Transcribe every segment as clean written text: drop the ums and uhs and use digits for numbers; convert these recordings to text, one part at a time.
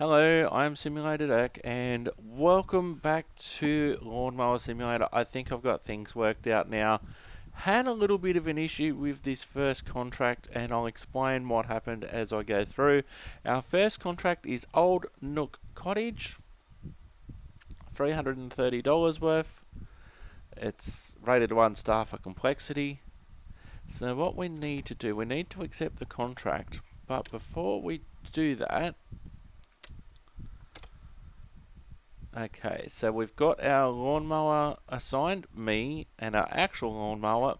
Hello, I'm Simulated Erk, and welcome back to Lawnmower Simulator. I think I've got things worked out now. Had a little bit of an issue with this first contract, and I'll explain what happened as I go through. Our first contract is Old Nook Cottage, $330 worth. It's rated 1 star for complexity. So what we need to do, we need to accept the contract, but before we do that, okay, so we've got our lawnmower assigned, me, and our actual lawnmower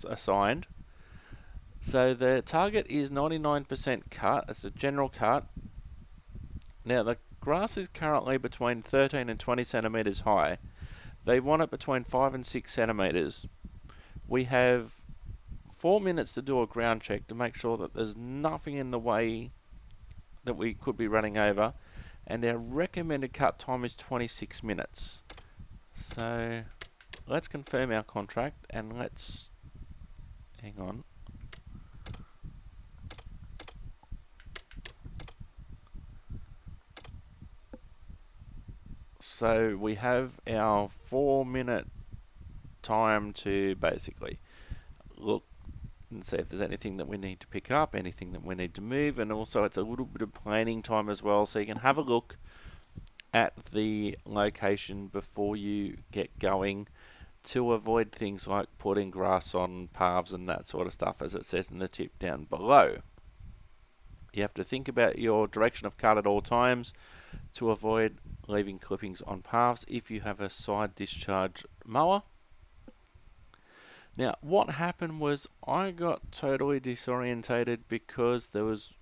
assigned. So the target is 99% cut. It's a general cut. Now the grass is currently between 13 and 20 centimeters high. They want it between 5 and 6 centimeters. We have 4 minutes to do a ground check to make sure that there's nothing in the way that we could be running over. And our recommended cut time is 26 minutes. So let's confirm our contract and let's hang on. So we have our 4-minute time to basically look and see if there's anything that we need to pick up, anything that we need to move, and also it's a little bit of planning time as well, so you can have a look at the location before you get going to avoid things like putting grass on paths and that sort of stuff, as it says in the tip down below. You have to think about your direction of cut at all times to avoid leaving clippings on paths if you have a side discharge mower. Now, what happened was I got totally disorientated because there was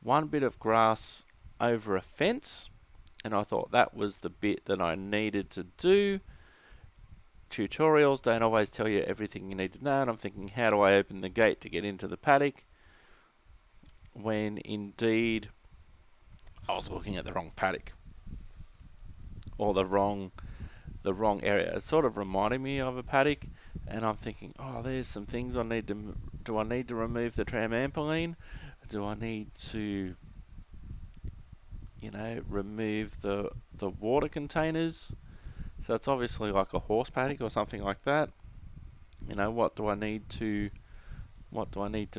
one bit of grass over a fence, and I thought that was the bit that I needed to do. Tutorials don't always tell you everything you need to know, and I'm thinking, how do I open the gate to get into the paddock? When indeed I was looking at the wrong paddock, or the wrong area. It sort of reminded me of a paddock, and I'm thinking, oh, there's some things I need to. Do I need to remove the trampoline? Do I need to, remove the water containers? So it's obviously like a horse paddock or something like that. What do I need to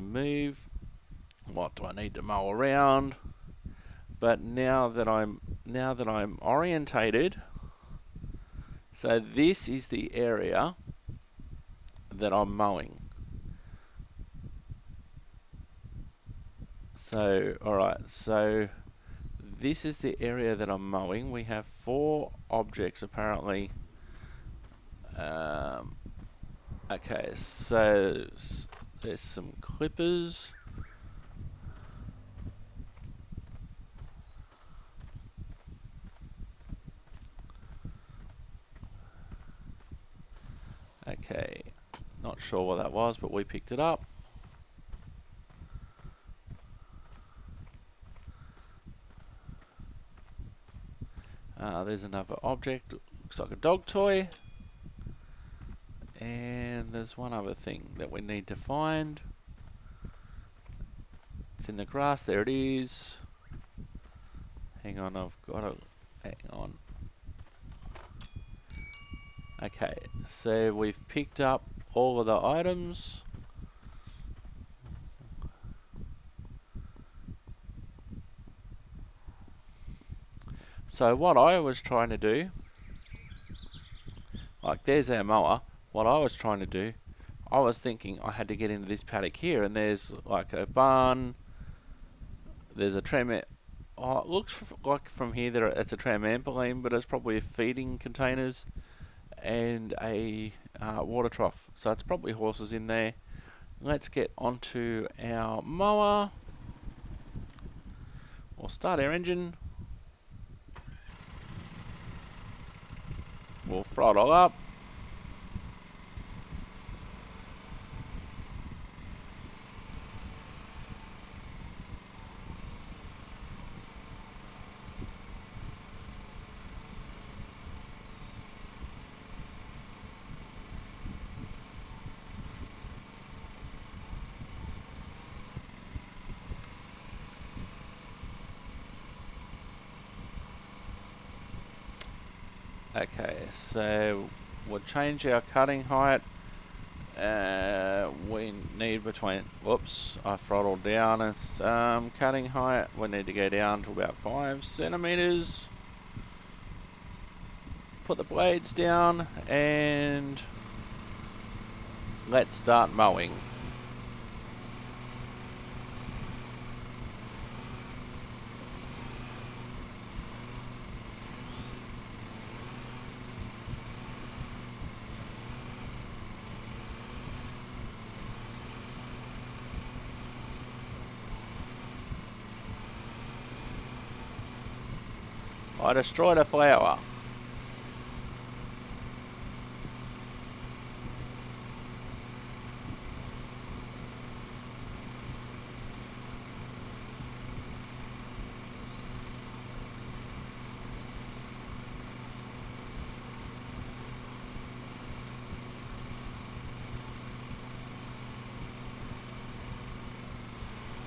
move? What do I need to mow around? But now that I'm orientated, so this is the area that I'm mowing. So, alright, so this is the area that I'm mowing. We have 4 objects apparently. Okay, so there's some clippers. Okay, not sure what that was, but we picked it up. There's another object, looks like a dog toy. And there's one other thing that we need to find. It's in the grass, there it is. Hang on, hang on. Okay, so we've picked up all of the items. So what I was trying to do, like there's our mower. What I was trying to do, I was thinking I had to get into this paddock here, and there's like a barn. There's a tram. Oh, it looks like from here that it's a trampoline, but it's probably feeding containers and a water trough. So it's probably horses in there. Let's get onto our mower. We'll start our engine. We'll throttle up. Okay, so we'll change our cutting height. We need between, whoops, I throttled down. It's cutting height. We need to go down to about 5 centimeters. Put the blades down and let's start mowing. I destroyed a flower.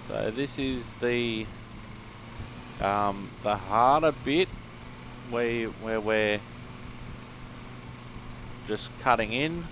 So this is the harder bit where we're just cutting in.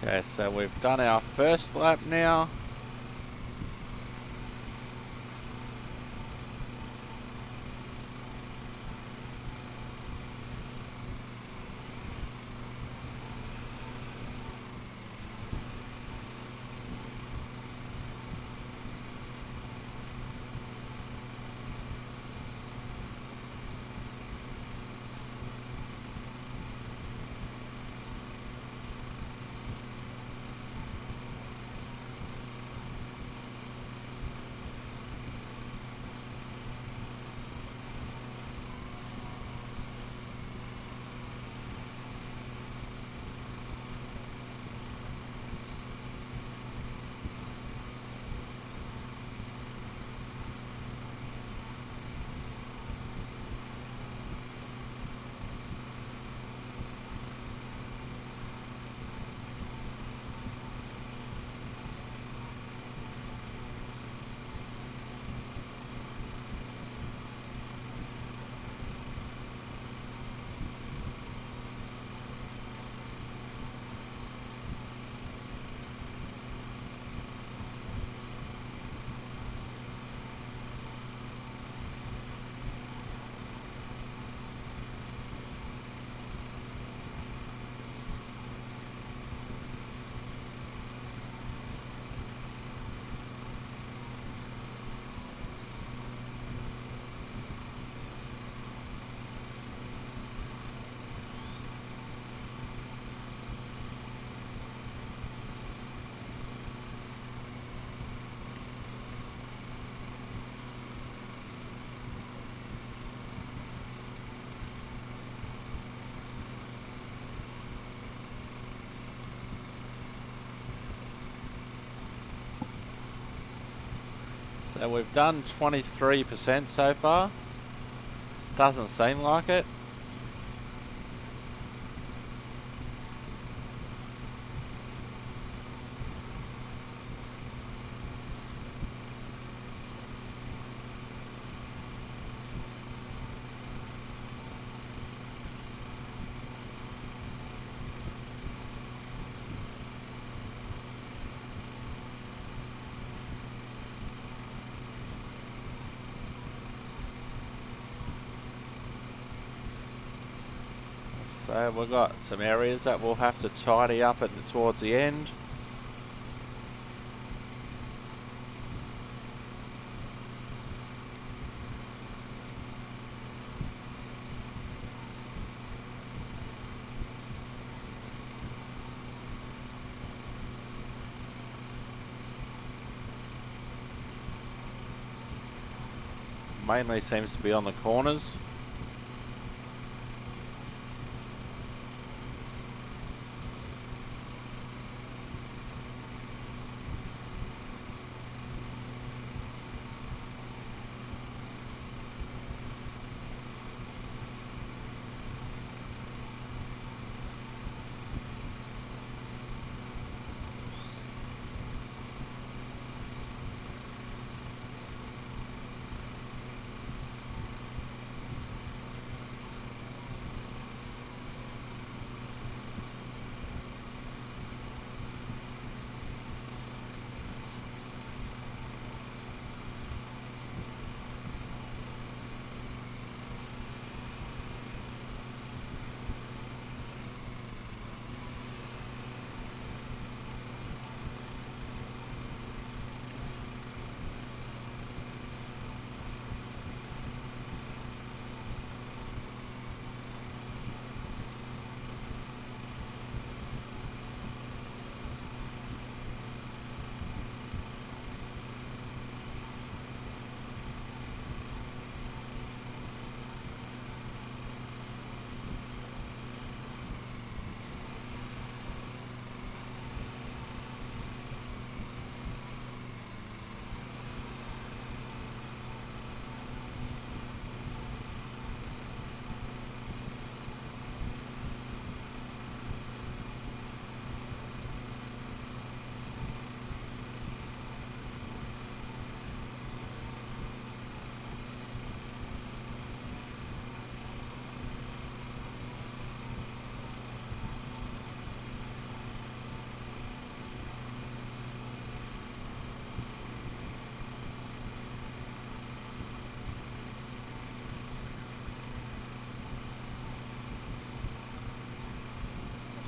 Okay, so we've done our first lap now. So we've done 23% so far. Doesn't seem like it. So we've got some areas that we'll have to tidy up towards the end. Mainly seems to be on the corners.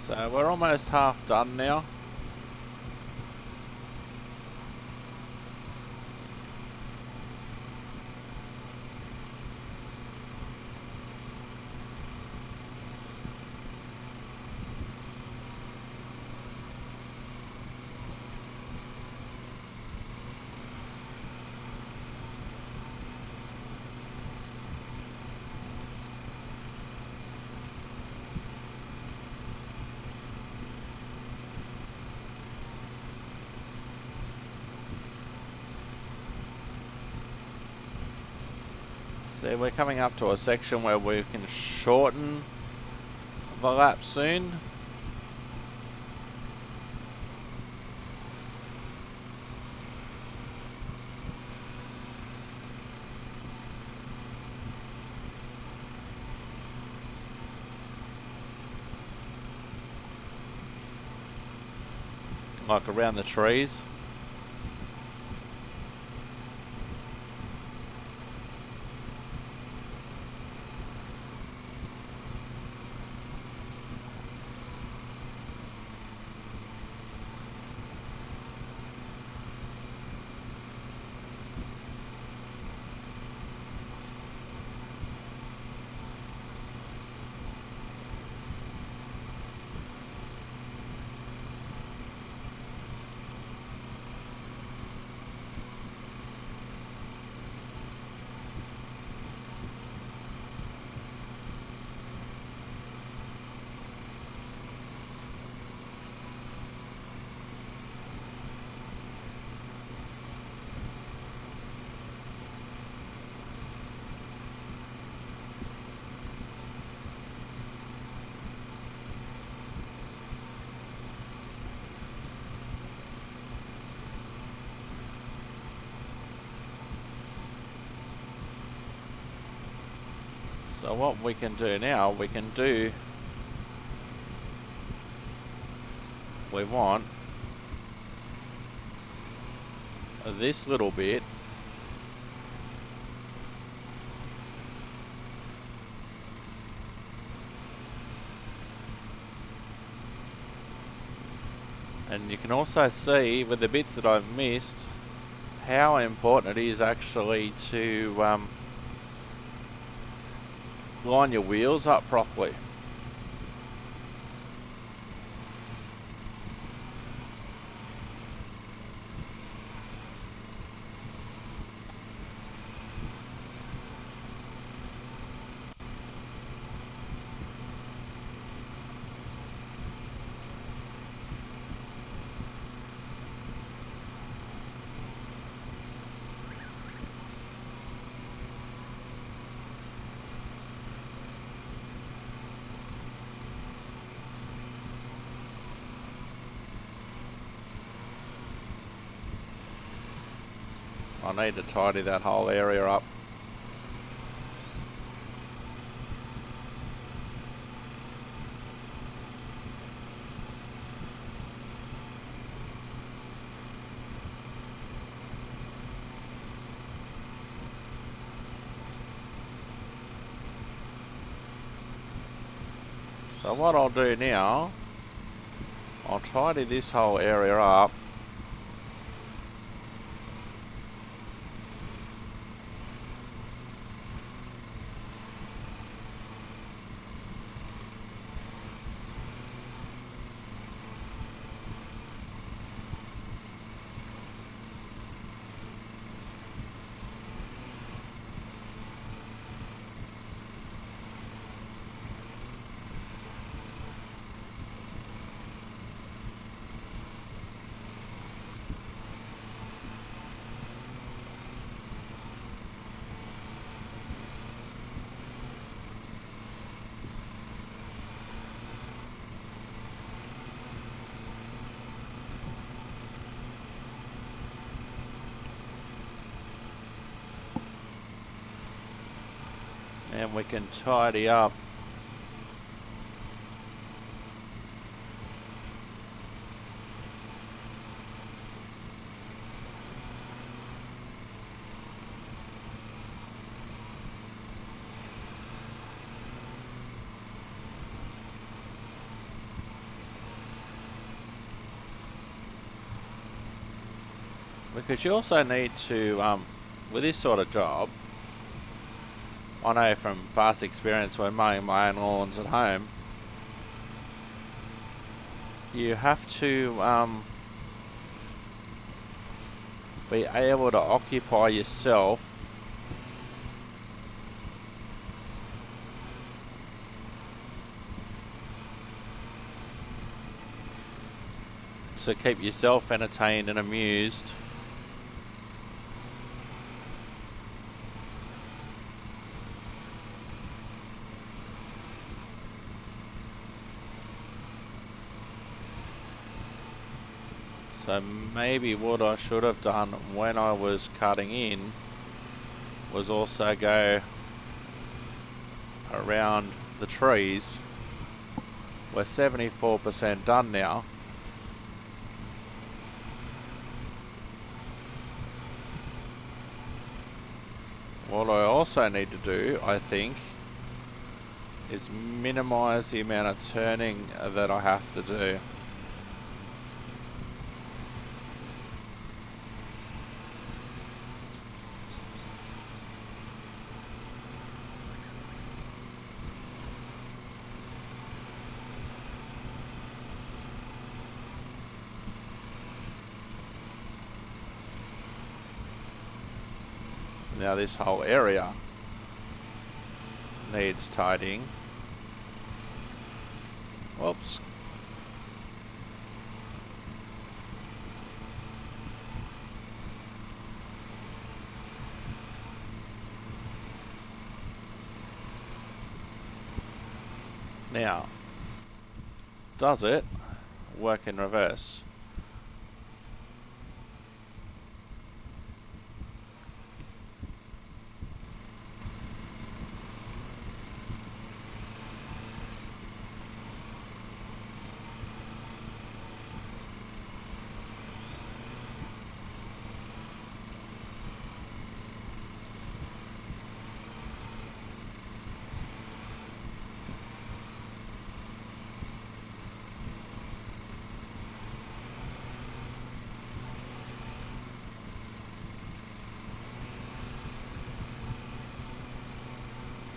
So we're almost half done now. So we're coming up to a section where we can shorten the lap soon. Like around the trees. So what we can do now, we want this little bit and you can also see with the bits that I've missed how important it is actually to line your wheels up properly. I need to tidy that whole area up. So what I'll do now, I'll tidy this whole area up. And we can tidy up because you also need to, with this sort of job, I know from past experience when mowing my own lawns at home, you have to be able to occupy yourself to keep yourself entertained and amused. So maybe what I should have done when I was cutting in was also go around the trees. We're 74% done now. What I also need to do, I think, is minimize the amount of turning that I have to do. Now this whole area needs tidying. Whoops. Now, does it work in reverse?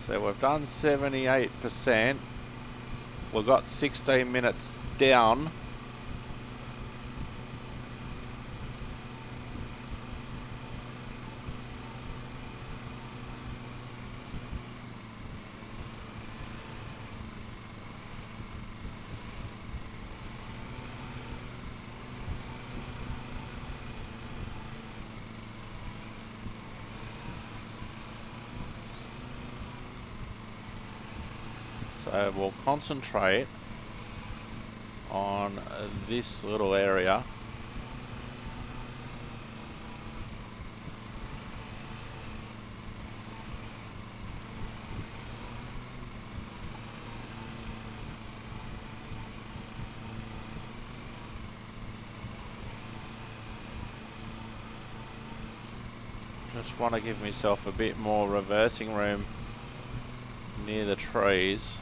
So we've done 78%. We've got 16 minutes down. So we'll concentrate on this little area. Just want to give myself a bit more reversing room near the trees.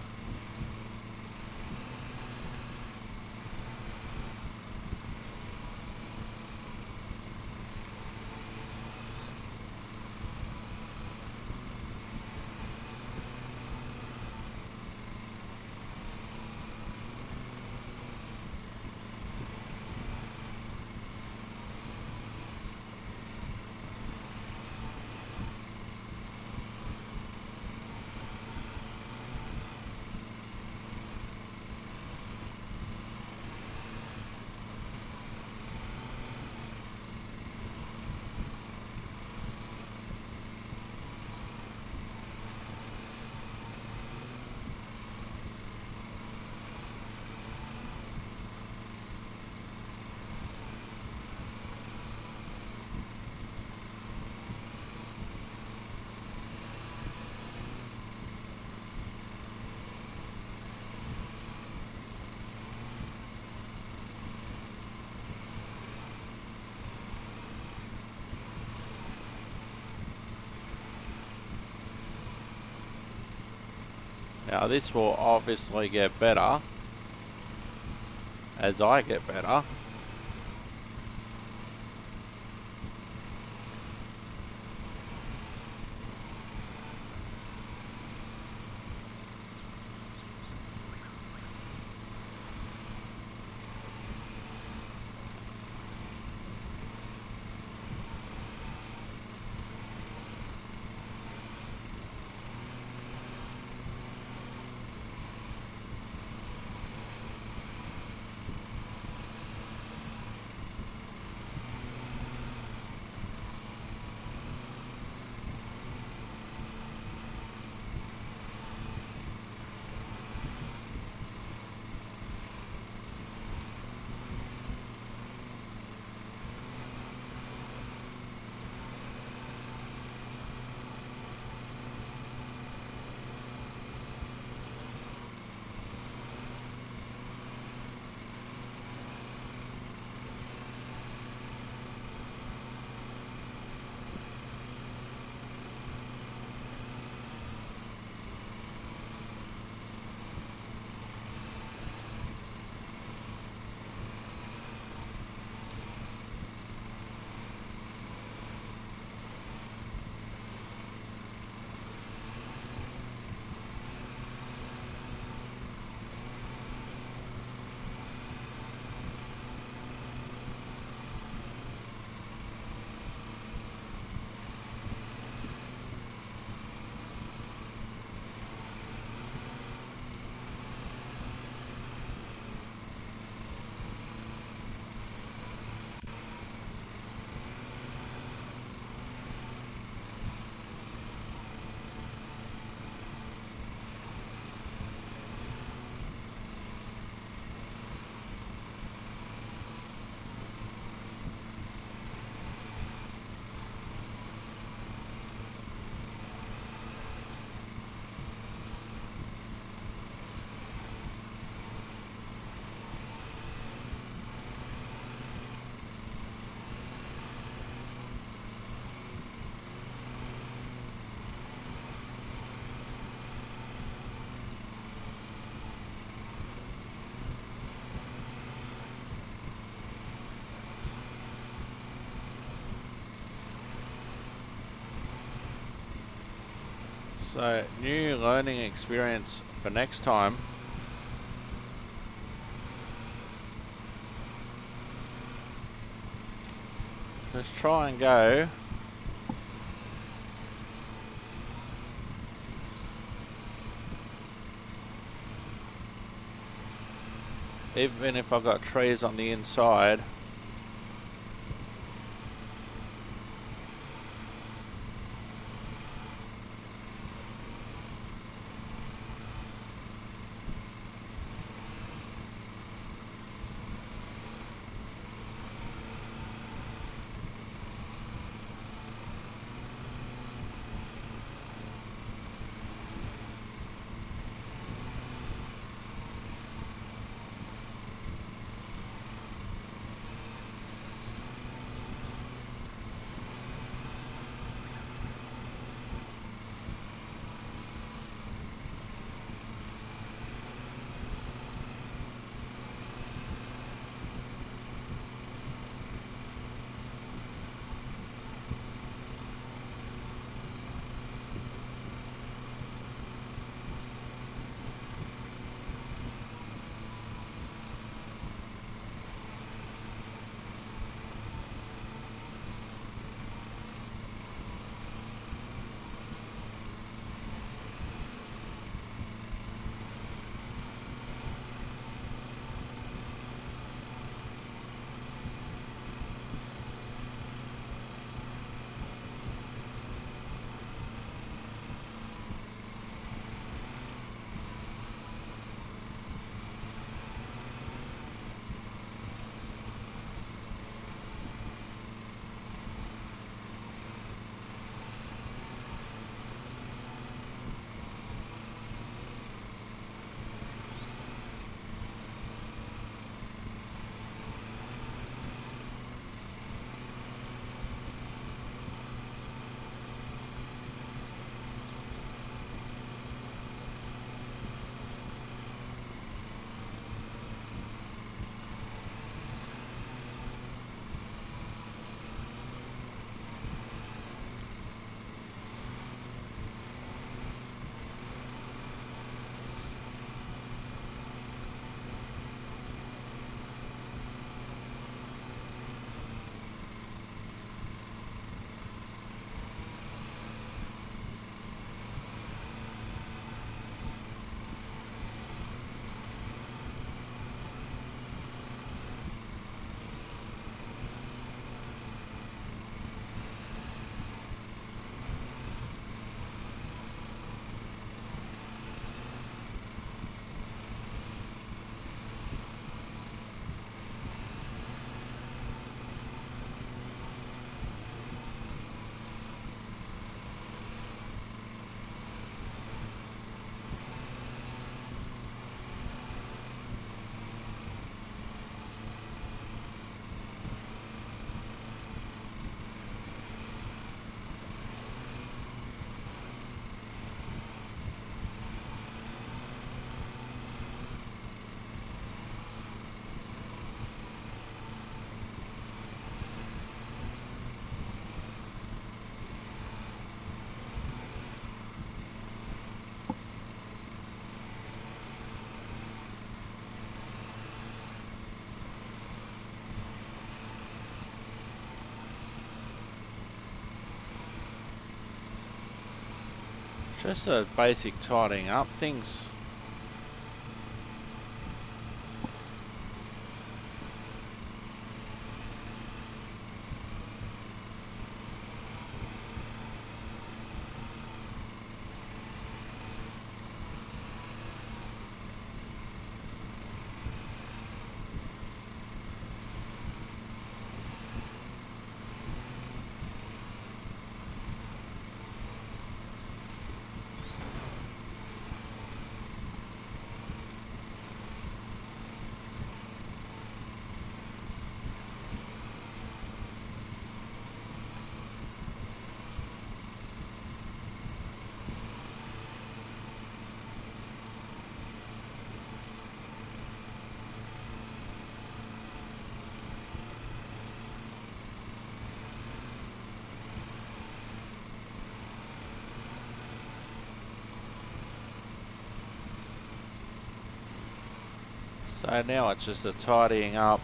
Now this will obviously get better as I get better. So, new learning experience for next time. Let's try and go. Even if I've got trees on the inside. Just a basic tidying up things. So now it's just a tidying up.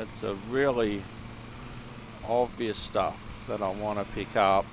It's a really obvious stuff that I want to pick up.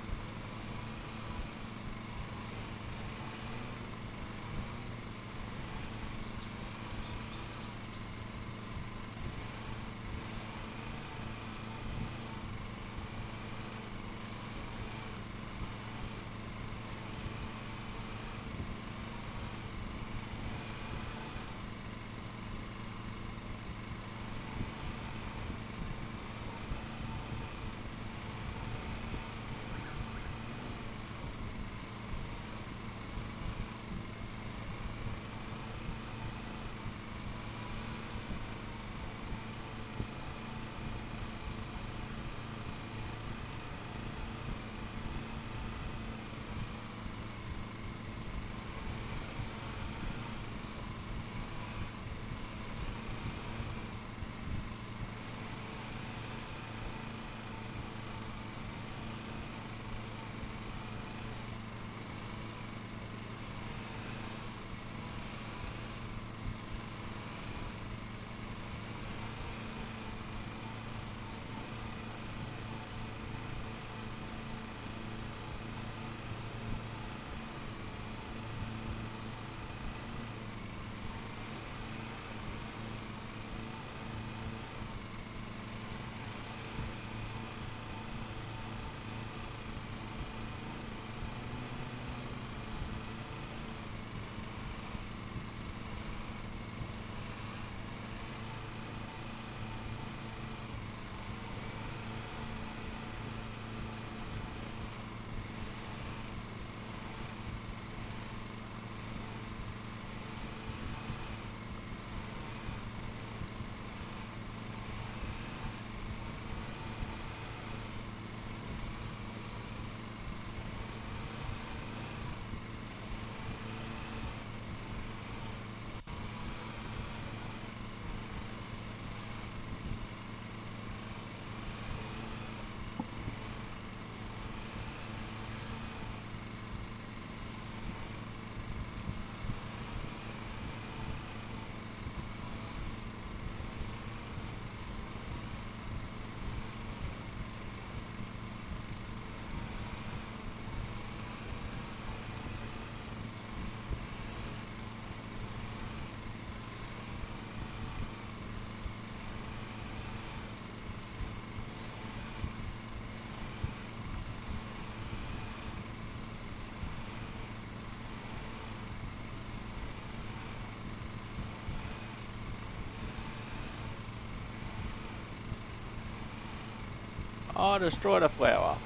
Oh, I destroyed a flower.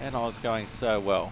And I was going so well.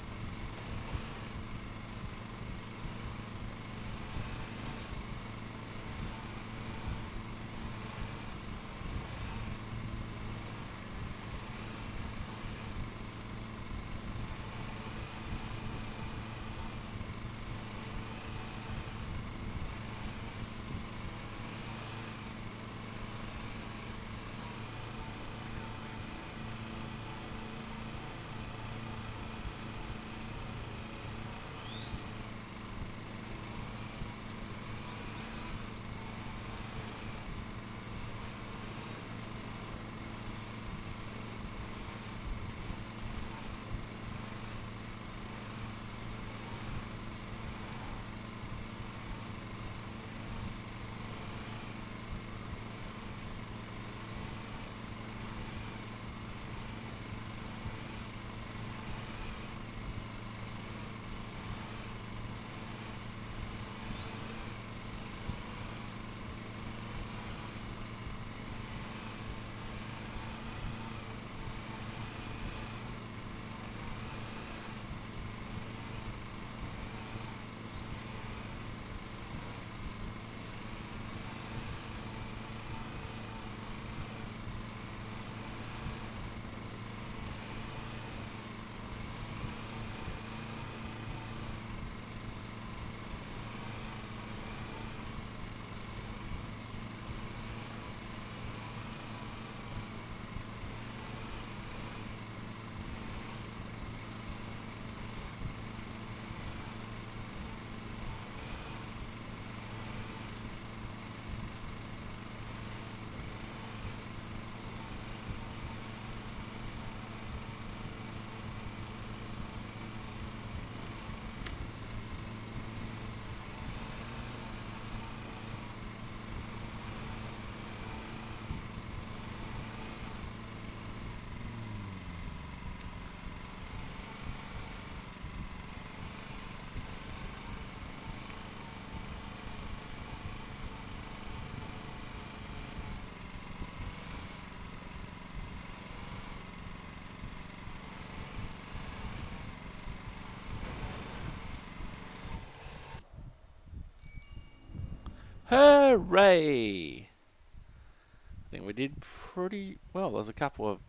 Hooray! I think we did pretty well. There's a couple of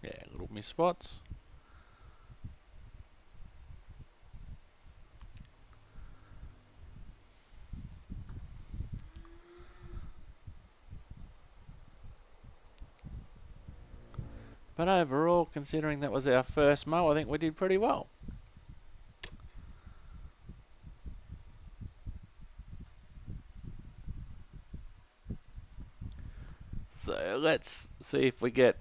little miss spots. But overall, considering that was our first mow, I think we did pretty well. So let's see if we get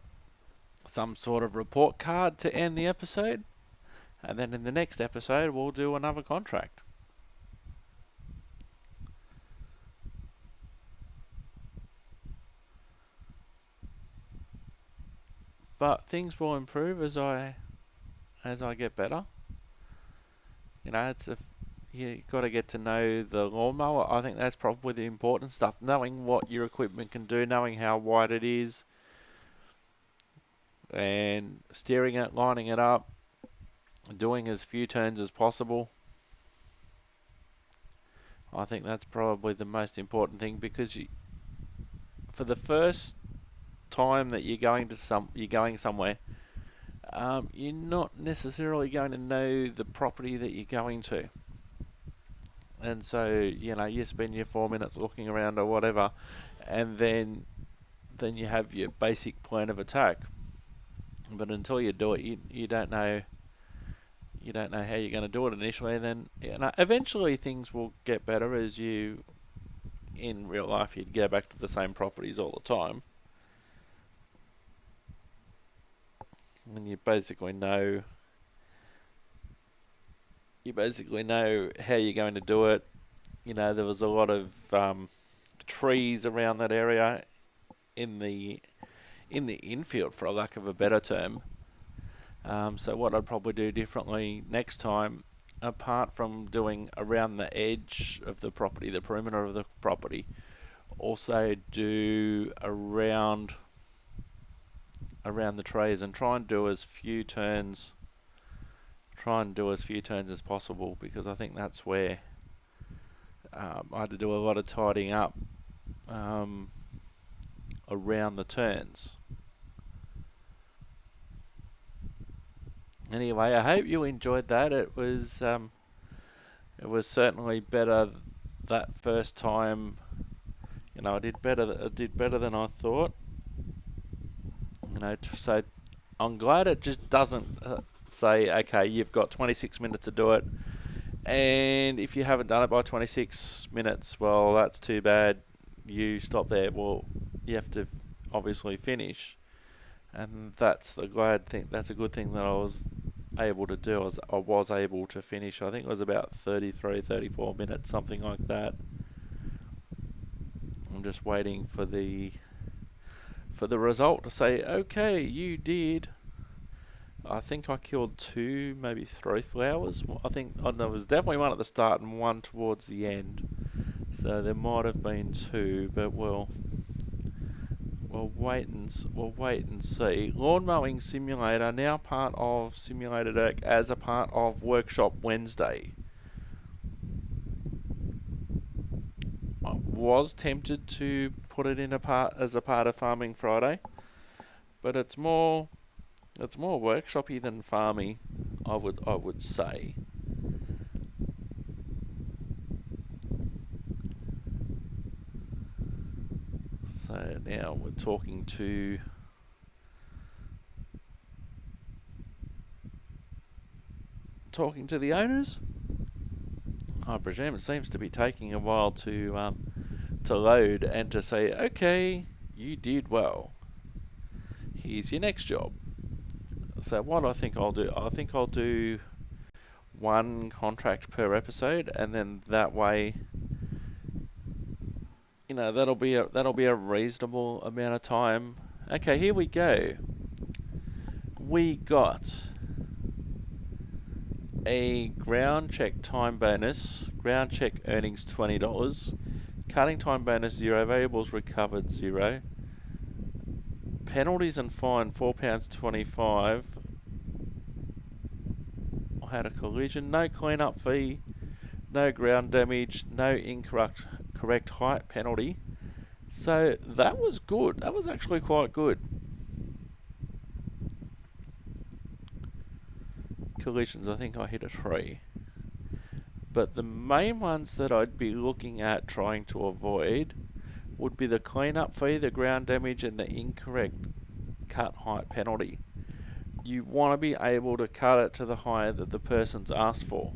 some sort of report card to end the episode. And then in the next episode, we'll do another contract. But things will improve as I get better. You know, you got to get to know the lawnmower. I think that's probably the important stuff. Knowing what your equipment can do, knowing how wide it is, and steering it, lining it up, doing as few turns as possible. I think that's probably the most important thing, because for the first time that you're going somewhere, you're not necessarily going to know the property that you're going to. And so, you spend your 4 minutes looking around or whatever, and then you have your basic plan of attack. But until you do it, you don't know. You don't know how you're going to do it initially, and then eventually things will get better as you, in real life, you'd go back to the same properties all the time. And you basically know how you're going to do it. There was a lot of trees around that area in the infield, for a lack of a better term. So what I'd probably do differently next time, apart from doing around the edge of the property, the perimeter of the property, also do around the trees, and try and do as few turns as possible, because I think that's where I had to do a lot of tidying up around the turns. Anyway, I hope you enjoyed that. It was certainly better that first time. I did better than I thought. So I'm glad it just doesn't say, okay, you've got 26 minutes to do it, and if you haven't done it by 26 minutes, well, that's too bad. You stop there. Well, you have to obviously finish, and that's the glad thing. That's a good thing that I was able to do. I was able to finish. I think it was about 33, 34 minutes, something like that. I'm just waiting for the result to say, okay, you did. I think I killed 2, maybe 3 flowers. I think there was definitely one at the start and one towards the end. So there might have been 2, but we'll wait and see. Lawn Mowing Simulator, now part of Simulated Erk, as a part of Workshop Wednesday. I was tempted to put it in as a part of Farming Friday, but it's more workshopy than farmy, I would say. So now we're talking to the owners. I presume it seems to be taking a while to load and to say, okay, you did well. Here's your next job. So what I think I'll do 1 contract per episode, and then that way, that'll be a reasonable amount of time. Okay, here we go. We got a ground check time bonus. Ground check earnings $20. Cutting time bonus 0. Variables recovered 0. Penalties and fine £4.25. I had a collision. No cleanup fee. No ground damage. No incorrect incorrect height penalty. So that was good. That was actually quite good. Collisions, I think I hit a 3. But the main ones that I'd be looking at trying to avoid would be the cleanup fee, the ground damage, and the incorrect cut height penalty. You want to be able to cut it to the height that the person's asked for,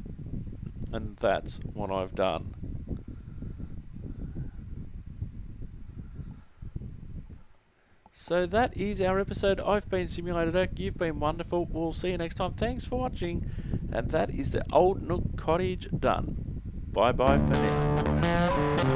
and that's what I've done. So that is our episode. I've been Simulated Erk. You've been wonderful. We'll see you next time. Thanks for watching. And that is the Old Nook Cottage done. Bye bye for now.